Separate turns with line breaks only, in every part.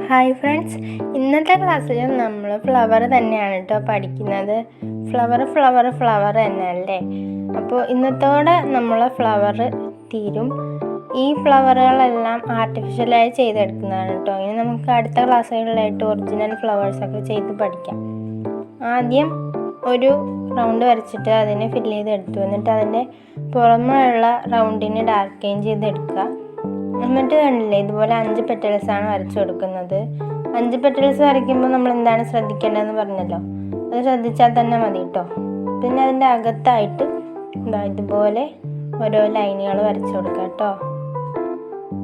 Hi friends, ഇന്നത്തെ ക്ലാസ്സിൽ നമ്മൾ ഫ്ലവർ തന്നെയാണ് കേട്ടോ പഠിക്കുന്നത്. ഫ്ലവർ തന്നെയല്ലേ. അപ്പോൾ ഇന്നത്തോടെ നമ്മൾ ഫ്ലവർ തീരും. ഈ ഫ്ലവറുകളെല്ലാം ആർട്ടിഫിഷ്യലായി ചെയ്തെടുക്കുന്നതാണ് കേട്ടോ. ഇനി നമുക്ക് അടുത്ത ക്ലാസ്സുകളിലായിട്ട് ഒറിജിനൽ ഫ്ലവേഴ്സൊക്കെ ചെയ്ത് പഠിക്കാം. ആദ്യം ഒരു റൗണ്ട് വരച്ചിട്ട് അതിനെ ഫില്ല് ചെയ്തെടുത്തു. എന്നിട്ട് അതിൻ്റെ പുറമെയുള്ള റൗണ്ടിനെ ഡാർക്ക് ചെയ്തെടുക്കുക. എന്നിട്ട് കണ്ടില്ലേ, ഇതുപോലെ 5 പെറ്റൽസാണ് വരച്ചു കൊടുക്കുന്നത്. 5 പെറ്റൽസ് വരയ്ക്കുമ്പോൾ നമ്മൾ എന്താണ് ശ്രദ്ധിക്കേണ്ടതെന്ന് പറഞ്ഞല്ലോ, അത് ശ്രദ്ധിച്ചാൽ തന്നെ മതി കേട്ടോ. പിന്നെ അതിൻ്റെ അകത്തായിട്ട് ഇതുപോലെ ഓരോ ലൈനുകൾ വരച്ചു കൊടുക്കുക കേട്ടോ.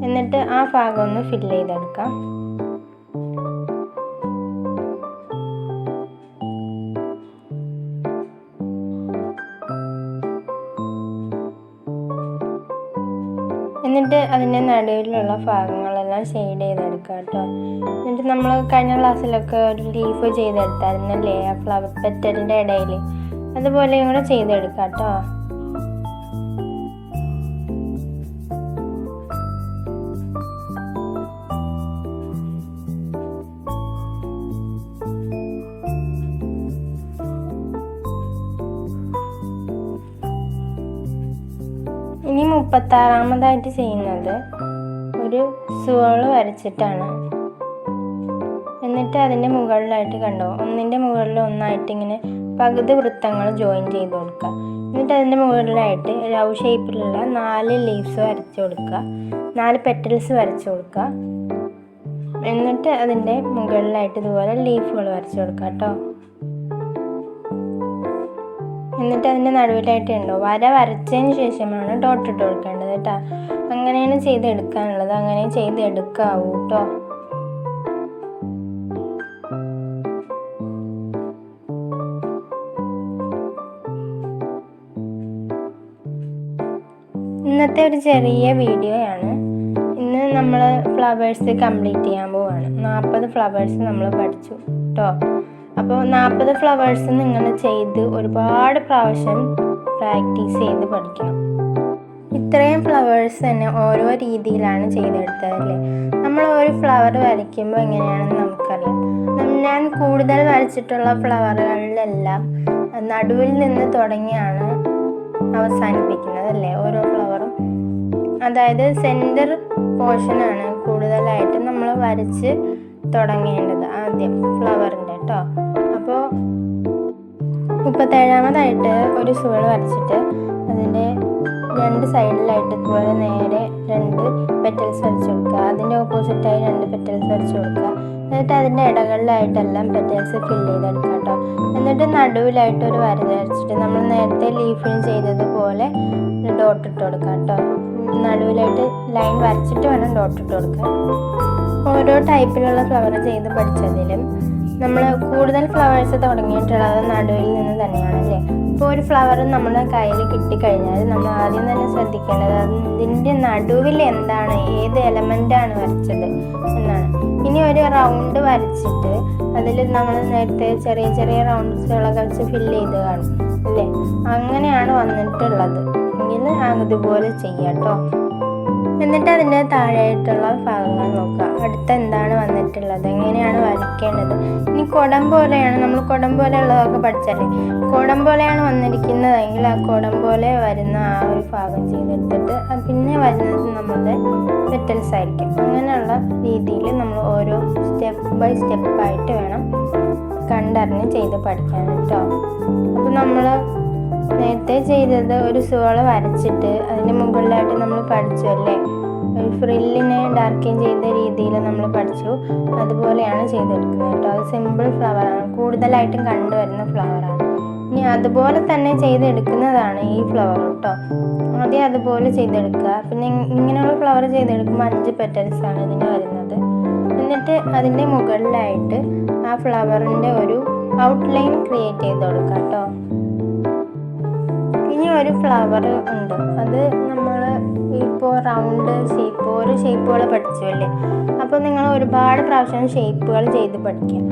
എന്നിട്ട് ആ ഭാഗം ഒന്ന് ഫില്ല് ചെയ്തെടുക്കാം. എന്നിട്ട് അതിൻ്റെ നടുവിലുള്ള ഭാഗങ്ങളെല്ലാം ഷെയ്ഡ് ചെയ്തെടുക്കുക കേട്ടോ. എന്നിട്ട് നമ്മൾ കഴിഞ്ഞ ക്ലാസ്സിലൊക്കെ ഒരു ലീഫ് ചെയ്തെടുത്തായിരുന്നല്ലേ, ആ ഫ്ലവർ പെറ്റലിൻ്റെ ഇടയിൽ, അതുപോലെയും കൂടെ ചെയ്തെടുക്കുക കേട്ടോ. ഇനി 36ാമതായിട്ട് ചെയ്യുന്നത് ഒരു സ്വേൾ വരച്ചിട്ടാണ്. എന്നിട്ട് അതിൻ്റെ മുകളിലായിട്ട് കണ്ടോ, ഒന്നിൻ്റെ മുകളിൽ ഒന്നായിട്ട് ഇങ്ങനെ പകുതി വൃത്തങ്ങൾ ജോയിൻ ചെയ്ത് കൊടുക്കുക. എന്നിട്ട് അതിൻ്റെ മുകളിലായിട്ട് ലവ് ഷേപ്പിലുള്ള 4 ലീവ്സ് വരച്ചു കൊടുക്കുക, 4 പെറ്റൽസ് വരച്ചു കൊടുക്കുക. എന്നിട്ട് അതിൻ്റെ മുകളിലായിട്ട് ഇതുപോലെ ലീഫുകൾ വരച്ചു കൊടുക്കുക കേട്ടോ. എന്നിട്ട് അതിൻ്റെ നടുവിലായിട്ട് ഉണ്ടോ, വരച്ചതിന് ശേഷമാണ് ഡോട്ട് ഇട്ട് കൊടുക്കേണ്ടത് കേട്ടോ. അങ്ങനെയാണ് ചെയ്തെടുക്കാനുള്ളത്, അങ്ങനെ ചെയ്തെടുക്കാവൂ കേട്ടോ. ഇന്നത്തെ ഒരു ചെറിയ വീഡിയോയാണ്. ഇന്ന് നമ്മൾ ഫ്ലവേഴ്സ് കംപ്ലീറ്റ് ചെയ്യാൻ പോവാണ്. 40 ഫ്ലവേഴ്സ് നമ്മൾ പഠിച്ചു കേട്ടോ. അപ്പോൾ 40 ഫ്ലവേഴ്സ് നിങ്ങൾ ചെയ്ത് ഒരുപാട് പ്രാവശ്യം പ്രാക്ടീസ് ചെയ്ത് പഠിക്കണം. ഇത്രയും ഫ്ലവേഴ്സ് തന്നെ ഓരോ രീതിയിലാണ് ചെയ്തെടുത്തതല്ലേ. നമ്മൾ ഒരു ഫ്ലവർ വരയ്ക്കുമ്പോൾ എങ്ങനെയാണെന്ന് നമുക്കറിയാം. ഞാൻ കൂടുതൽ വരച്ചിട്ടുള്ള ഫ്ലവറുകളിലെല്ലാം നടുവിൽ നിന്ന് തുടങ്ങിയാണ് അവസാനിപ്പിക്കുന്നത് അല്ലേ ഓരോ ഫ്ലവറും. അതായത് സെൻറ്റർ പോർഷനാണ് കൂടുതലായിട്ട് നമ്മൾ വരച്ച് തുടങ്ങേണ്ടത് ആദ്യം ഫ്ലവറിൻ്റെ കേട്ടോ. അപ്പോൾ 37ാമതായിട്ട് ഒരു സ്വേൾ വരച്ചിട്ട് അതിൻ്റെ 2 സൈഡിലായിട്ട് ഇതുപോലെ നേരെ 2 പെറ്റൽസ് വരച്ച് കൊടുക്കുക. അതിൻ്റെ ഓപ്പോസിറ്റായി 2 പെറ്റൽസ് വരച്ച് കൊടുക്കുക. എന്നിട്ട് അതിൻ്റെ ഇടകളിലായിട്ടെല്ലാം പെറ്റൽസ് ഫില്ല് ചെയ്തെടുക്കുക കേട്ടോ. എന്നിട്ട് നടുവിലായിട്ട് ഒരു വര വരച്ചിട്ട് നമ്മൾ നേരത്തെ ലീഫിന് ചെയ്തതുപോലെ ഡോട്ട് ഇട്ട് കൊടുക്കുക കേട്ടോ. നടുവിലായിട്ട് ലൈൻ വരച്ചിട്ട് വേണം ഡോട്ട് ഇട്ട് കൊടുക്കാൻ. ഓരോ ടൈപ്പിലുള്ള ഫ്ലവർ ചെയ്ത് പഠിച്ചതിലും നമ്മൾ കൂടുതൽ ഫ്ലവേഴ്സ് തുടങ്ങിയിട്ടുള്ളത് നടുവിൽ നിന്ന് തന്നെയാണല്ലേ. ഇപ്പോൾ ഒരു ഫ്ലവർ നമ്മുടെ കയ്യിൽ കിട്ടിക്കഴിഞ്ഞാൽ നമ്മൾ ആദ്യം തന്നെ ശ്രദ്ധിക്കേണ്ടത് അതിൻ്റെ നടുവിൽ എന്താണ്, ഏത് എലമെൻ്റാണ് വരച്ചത് എന്നാണ്. ഇനി ഒരു റൗണ്ട് വരച്ചിട്ട് അതിൽ നമ്മൾ നേരത്തെ ചെറിയ ചെറിയ റൗണ്ട്സുകളൊക്കെ വെച്ച് ഫില്ല് ചെയ്ത് കാണും അല്ലേ. അങ്ങനെയാണ് വന്നിട്ടുള്ളത് എങ്കിൽ അതുപോലെ ചെയ്യാം കേട്ടോ. എന്നിട്ട് അതിൻ്റെ താഴെയായിട്ടുള്ള ഭാഗങ്ങൾ നോക്കുക, അടുത്ത എന്താണ് വന്നിട്ടുള്ളത്, എങ്ങനെയാണ് വരയ്ക്കേണ്ടത്. ഇനി കുടം പോലെയാണ്, നമ്മൾ കുടം പോലെയുള്ളതൊക്കെ പഠിച്ചല്ലേ. കുടം പോലെയാണ് വന്നിരിക്കുന്നതെങ്കിൽ ആ കുടം പോലെ വരുന്ന ആ ഒരു ഭാഗം ചെയ്തെടുത്തിട്ട് പിന്നെ വരുന്നത് നമ്മുടെ പെറ്റൽസ് ആയിരിക്കും. അങ്ങനെയുള്ള രീതിയിൽ നമ്മൾ ഓരോ സ്റ്റെപ്പ് ബൈ സ്റ്റെപ്പായിട്ട് വേണം കണ്ടറിഞ്ഞ് ചെയ്ത് പഠിക്കാൻ കേട്ടോ. അപ്പോൾ നമ്മൾ നേരത്തെ ചെയ്തത് ഒരു സ്വേൾ വരച്ചിട്ട് അതിൻ്റെ മുകളിലായിട്ട് നമ്മൾ പഠിച്ചു അല്ലേ, ഒരു ഫ്രില്ലിനെ ഡാർക്കിൻ ചെയ്ത രീതിയിൽ നമ്മൾ പഠിച്ചു. അതുപോലെയാണ് ചെയ്തെടുക്കുന്നത് കേട്ടോ. അത് സിമ്പിൾ ഫ്ലവറാണ്, കൂടുതലായിട്ടും കണ്ടുവരുന്ന ഫ്ലവറാണ്. ഇനി അതുപോലെ തന്നെ ചെയ്തെടുക്കുന്നതാണ് ഈ ഫ്ലവർ കേട്ടോ. ആദ്യം അതുപോലെ ചെയ്തെടുക്കുക. പിന്നെ ഇങ്ങനെയുള്ള ഫ്ലവർ ചെയ്തെടുക്കുമ്പോൾ 5 പെറ്റൽസാണ് ഇതിന് വരുന്നത്. എന്നിട്ട് അതിൻ്റെ മുകളിലായിട്ട് ആ ഫ്ലവറിൻ്റെ ഒരു ഔട്ട്ലൈൻ ക്രിയേറ്റ് ചെയ്ത് കൊടുക്കുക കേട്ടോ. ഇനി ഒരു ഫ്ലവർ ഉണ്ട്, അത് നമ്മൾ ഇപ്പോൾ റൗണ്ട് ഷേപ്പ്, ഓരോ ഷേപ്പുകൾ പഠിച്ചു അല്ലേ. അപ്പോൾ നിങ്ങൾ ഒരുപാട് പ്രാവശ്യം ഷേപ്പുകൾ ചെയ്ത് പഠിക്കാം.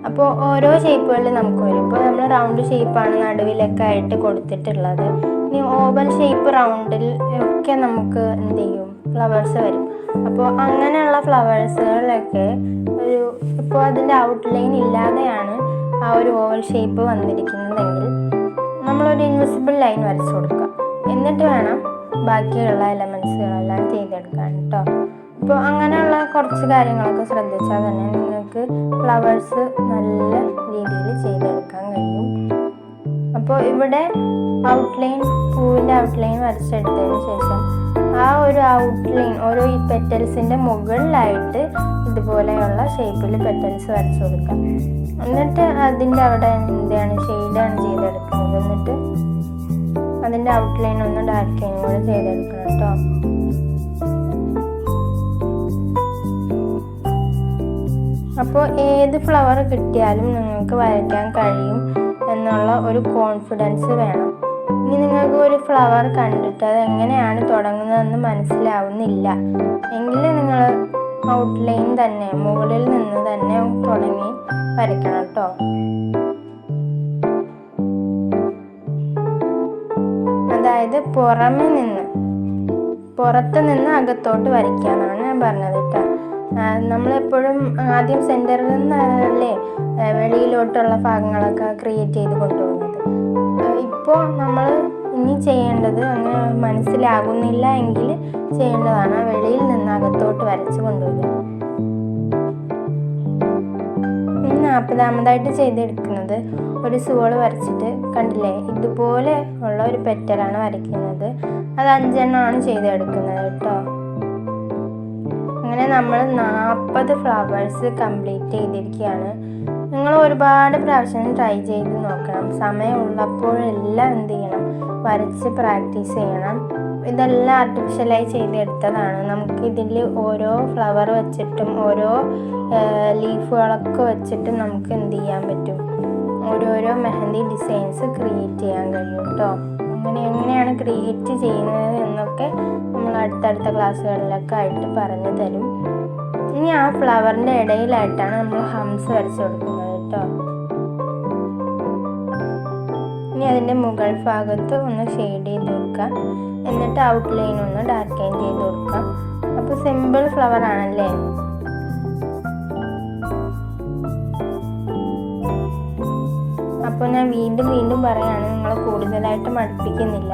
അപ്പോൾ ഓരോ ഷേപ്പുകളിൽ നമുക്ക് വരും. ഇപ്പോൾ നമ്മൾ റൗണ്ട് ഷേപ്പാണ് നടുവിലൊക്കെ ആയിട്ട് കൊടുത്തിട്ടുള്ളത്. ഇനി ഓവൽ ഷേപ്പ്, റൗണ്ടിൽ ഒക്കെ നമുക്ക് എന്ത് ചെയ്യും, ഫ്ലവേഴ്സ് വരും. അപ്പോൾ അങ്ങനെയുള്ള ഫ്ലവേഴ്സുകളിലൊക്കെ ഇപ്പോൾ അതിൻ്റെ ഔട്ട്ലൈൻ ഇല്ലാതെയാണ് ആ ഒരു ഓവൽ ഷേപ്പ് വന്നിരിക്കുന്നതെങ്കിൽ നമ്മളൊരു ഇൻവിസിബിൾ ലൈൻ വരച്ചു കൊടുക്കുക. എന്നിട്ട് വേണം ബാക്കിയുള്ള എലമെൻറ്റ്സുകളെല്ലാം ചെയ്തെടുക്കാൻ കേട്ടോ. അപ്പോൾ അങ്ങനെയുള്ള കുറച്ച് കാര്യങ്ങളൊക്കെ ശ്രദ്ധിച്ചാൽ തന്നെ നിങ്ങൾക്ക് ഫ്ലവേഴ്സ് നല്ല രീതിയിൽ ചെയ്തെടുക്കാൻ കഴിയും. അപ്പോൾ ഇവിടെ പൂവിൻ്റെ ഔട്ട്ലൈൻ വരച്ചെടുത്തതിന് ശേഷം ആ ഒരു ഔട്ട്ലൈൻ ഓരോ ഈ പെറ്റൽസിൻ്റെ മുകളിലായിട്ട് ഇതുപോലെയുള്ള ഷേപ്പിൽ പെറ്റൽസ് വരച്ചു കൊടുക്കാം. എന്നിട്ട് അതിൻ്റെ അവിടെ ഷെയ്ഡാണ് ചെയ്തെടുക്കുന്നത്. എന്നിട്ട് അതിൻ്റെ ഔട്ട്ലൈൻ ഒന്ന് ഡാർക്കിങ് കൂടെ ചെയ്തെടുക്കണം കേട്ടോ. അപ്പോൾ ഏത് ഫ്ലവർ കിട്ടിയാലും നിങ്ങൾക്ക് വരയ്ക്കാൻ കഴിയും എന്നുള്ള ഒരു കോൺഫിഡൻസ് വേണം. ഇനി നിങ്ങൾക്ക് ഒരു ഫ്ലവർ കണ്ടിട്ട് അത് എങ്ങനെയാണ് തുടങ്ങുന്നതെന്ന് മനസ്സിലാവുന്നില്ല എങ്കിൽ നിങ്ങൾ ഔട്ട്ലൈൻ തന്നെ മുകളിൽ നിന്ന് തന്നെ തുടങ്ങി വരയ്ക്കണം കേട്ടോ. അതായത് പുറത്ത് നിന്ന് അകത്തോട്ട് വരയ്ക്കാന്നാണ് ഞാൻ പറഞ്ഞത് കേട്ടോ. നമ്മളെപ്പോഴും ആദ്യം സെൻറ്ററിൽ നിന്നല്ലേ വെളിയിലോട്ടുള്ള ഭാഗങ്ങളൊക്കെ ക്രിയേറ്റ് ചെയ്ത് കൊണ്ടുപോകുന്നത്. ഇപ്പോൾ നമ്മൾ ഇനി ചെയ്യേണ്ടത് അങ്ങനെ മനസ്സിലാകുന്നില്ല എങ്കിൽ ചെയ്യേണ്ടതാണ് വെളിയിൽ നിന്ന് അകത്തോട്ട് വരച്ച് കൊണ്ടുവരിക. 40ാമതായിട്ട് ചെയ്തെടുക്കുന്നത് ഒരു സുവോള് വരച്ചിട്ട് കണ്ടില്ലേ, ഇതുപോലെ ഉള്ള ഒരു പെറ്റലാണ് വരയ്ക്കുന്നത്. അത് 5 എണ്ണമാണ് ചെയ്തെടുക്കുന്നത് കേട്ടോ. അങ്ങനെ നമ്മൾ 40 ഫ്ലവേഴ്സ് കംപ്ലീറ്റ് ചെയ്തിരിക്കുകയാണ്. നിങ്ങൾ ഒരുപാട് പ്രാവശ്യം ട്രൈ ചെയ്ത് നോക്കണം. സമയമുള്ളപ്പോഴെല്ലാം എന്ത് ചെയ്യണം, വരച്ച് പ്രാക്ടീസ് ചെയ്യണം. ഇതെല്ലാം ആർട്ടിഫിഷ്യലായി ചെയ്തെടുത്തതാണ്. നമുക്ക് ഇതിൽ ഓരോ ഫ്ലവർ വെച്ചിട്ടും ഓരോ ലീഫുകളൊക്കെ വെച്ചിട്ട് നമുക്ക് എന്ത് ചെയ്യാൻ പറ്റും, ഓരോരോ മെഹന്തി ഡിസൈൻസ് ക്രിയേറ്റ് ചെയ്യാൻ കഴിയും കേട്ടോ. എങ്ങനെയാണ് ക്രിയേറ്റ് ചെയ്യുന്നത് എന്നൊക്കെ നമ്മൾ അടുത്തടുത്ത ക്ലാസ്സുകളിലൊക്കെ ആയിട്ട് പറഞ്ഞു തരും. ഇനി ആ ഫ്ലവറിൻ്റെ ഇടയിലായിട്ടാണ് നമ്മൾ ഹംസ് വരച്ചു കൊടുക്കുന്നത് കേട്ടോ. ഇനി അതിൻ്റെ മുകൾ ഭാഗത്ത് ഒന്ന് ഷെയ്ഡ് ചെയ്ത് കൊടുക്കാം. എന്നിട്ട് ഔട്ട്ലൈൻ ഒന്ന് ഡാർക്കൈൻ ചെയ്ത് കൊടുക്കാം. അപ്പോൾ സിമ്പിൾ ഫ്ലവർ ആണല്ലേ. അപ്പോൾ ഞാൻ വീണ്ടും പറയാണ്, നിങ്ങൾ കൂടുതലായിട്ട് മടുപ്പിക്കുന്നില്ല.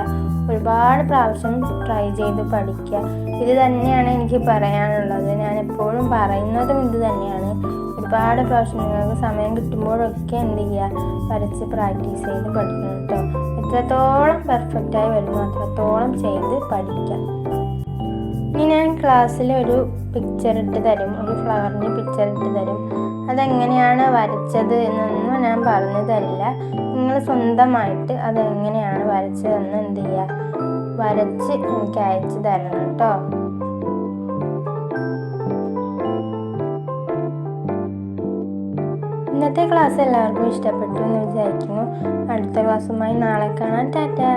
ഒരുപാട് പ്രാവശ്യം ട്രൈ ചെയ്ത് പഠിക്കുക. ഇത് തന്നെയാണ് എനിക്ക് പറയാനുള്ളത്. ഞാൻ എപ്പോഴും പറയുന്നതും ഇത് തന്നെയാണ്. ഒരുപാട് പ്രാവശ്യം നിങ്ങൾക്ക് സമയം കിട്ടുമ്പോഴൊക്കെ എന്ത് ചെയ്യുക, വരച്ച് പ്രാക്ടീസ് ചെയ്ത് പഠിക്കണം കേട്ടോ. എത്രത്തോളം പെർഫെക്റ്റായി വരുന്നു അത്രത്തോളം ചെയ്ത് പഠിക്കാം. ഇനി ഞാൻ ക്ലാസ്സിൽ ഒരു പിക്ചർ ഇട്ട് തരും, ഒരു ഫ്ലവറിൻ്റെ പിക്ചർ ഇട്ട് തരും. അതെങ്ങനെയാണ് വരച്ചത് എന്നൊന്നും ഞാൻ പറഞ്ഞു തരില്ല. നിങ്ങൾ സ്വന്തമായിട്ട് അതെങ്ങനെയാണ് വരച്ചതെന്ന് എന്ത് ചെയ്യുക, വരച്ച് എനിക്ക് അയച്ചു തരണം കേട്ടോ. ഇന്നത്തെ ക്ലാസ് എല്ലാവർക്കും ഇഷ്ടപ്പെട്ടു എന്ന് വിചാരിക്കുന്നു. അടുത്ത ക്ലാസ്സുമായി നാളെ കാണാം. ടാറ്റാ.